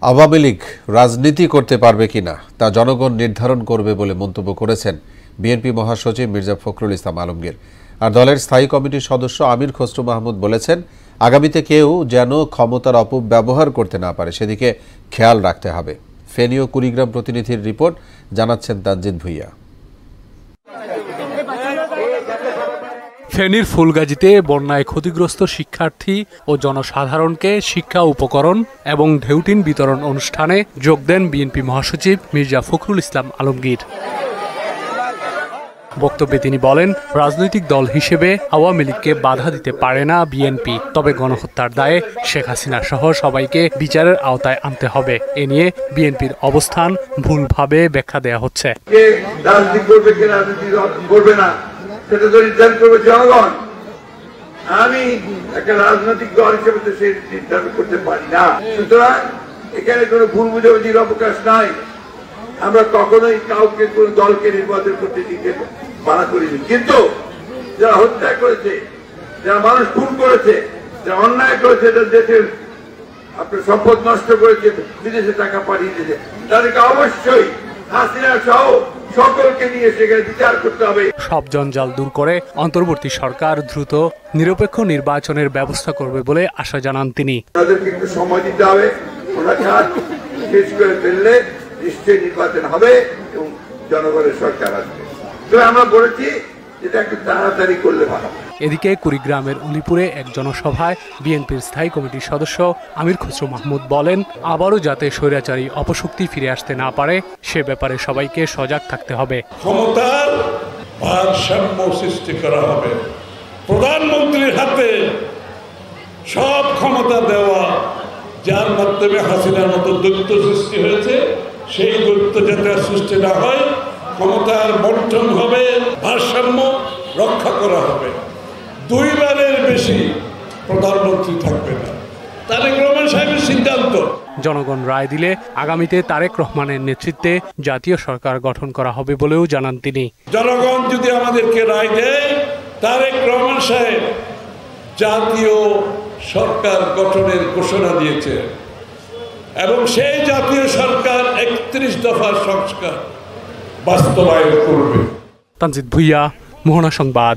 আওয়ামী লীগ রাজনীতি করতে পারবে কিনা তা জনগণ নির্ধারণ করবে বলে মন্তব্য করেছেন বিএনপি মহাসচিব মির্জা ফখরুল ইসলাম আলমগীর। আর দলের স্থায়ী কমিটির সদস্য আমির খসরু মাহমুদ বলেছেন, আগামীতে কেউ যেন ক্ষমতার অপব্যবহার করতে না পারে সেদিকে খেয়াল রাখতে হবে। ফেনী ও কুড়িগ্রাম প্রতিনিধির রিপোর্ট, জানাচ্ছেন তানজিদ ভুইয়া। ফেনীর ফুলগাজীতে বন্যায় ক্ষতিগ্রস্ত শিক্ষার্থী ও জনসাধারণকে শিক্ষা উপকরণ এবং ঢেউটিন বিতরণ অনুষ্ঠানে যোগ দেন বিএনপি মহাসচিব মির্জা ফখরুল ইসলাম আলমগীর। বক্তব্যে তিনি বলেন, রাজনৈতিক দল হিসেবে আওয়ামী লীগকে বাধা দিতে পারে না বিএনপি, তবে গণহত্যার দায়ে শেখ হাসিনা সহ সবাইকে বিচারের আওতায় আনতে হবে। এ নিয়ে বিএনপির অবস্থান ভুলভাবে ব্যাখ্যা দেয়া হচ্ছে। সেটা তো নির্ধারণ করবে জনগণ। আমি একটা রাজনৈতিক দল হিসেবে তো সে নির্ধারণ করতে পারি না। সুতরাং এখানে কোনো ভুল বুঝাবুঝির অবকাশ নাই। আমরা কখনোই কাউকে কোন দলকে নির্বাচন করতে দিতে মানা করিনি, কিন্তু যারা হত্যা করেছে, যারা মানুষ খুন করেছে, যারা অন্যায় করেছে, যারা দেশের আপনার সম্পদ নষ্ট করেছে, বিদেশে টাকা পাঠিয়ে দিয়েছে, তাদেরকে অবশ্যই হাসিনা সহ সকলকে নিয়ে সেখানে বিচার করতে হবে। সব জঞ্জাল দূর করে অন্তর্বর্তী সরকার দ্রুত নিরপেক্ষ নির্বাচনের ব্যবস্থা করবে বলে আশা জানান তিনি। তাদেরকে একটু সময় দিতে হবে, ওরা কাজ শেষ করে ফেললে নিশ্চয়ই নির্বাচন হবে এবং জনগণের সরকার আসবে। তো আমরা বলেছি এটা একটু তাড়াতাড়ি করলে ভালো। এদিকে কুড়িগ্রামের উলিপুরে এক জনসভায় বিএনপির স্থায়ী কমিটির সদস্য আমির খসরু মাহমুদ বলেন, আবারও যাতে স্বৈরাচারী অপশক্তি ফিরে আসতে না পারে সে ব্যাপারে সবাইকে সজাগ থাকতে হবে। ক্ষমতার ভারসাম্য সৃষ্টি করা হবে, প্রধানমন্ত্রীর হাতে সব ক্ষমতা দেওয়া, যার মাধ্যমে হাসিনার মতো দৈত্য সৃষ্টি হয়েছে, সেই দৈত্য যাতে সৃষ্টি না হয়, ক্ষমতার বন্টন হবে, ভারসাম্য রক্ষা করা হবে। দুইবারের বেশি প্রধানমন্ত্রী থাকবে না। তারেক রহমান সাহেবের সিদ্ধান্ত। জনগণ রায় দিলে আগামীতে তারেক রহমানের নেতৃত্বে জাতীয় সরকার গঠন করা হবে বলেও জানান তিনি। জনগণ যদি আমাদেরকে রায় দেয়, তারেক রহমান সাহেব জাতীয় সরকার গঠনের ঘোষণা দিয়েছে এবং সেই জাতীয় সরকার ৩১ দফার সংস্কার বাস্তবায়ন করবে। তানজিদ ভুইয়া, মোহনা সংবাদ।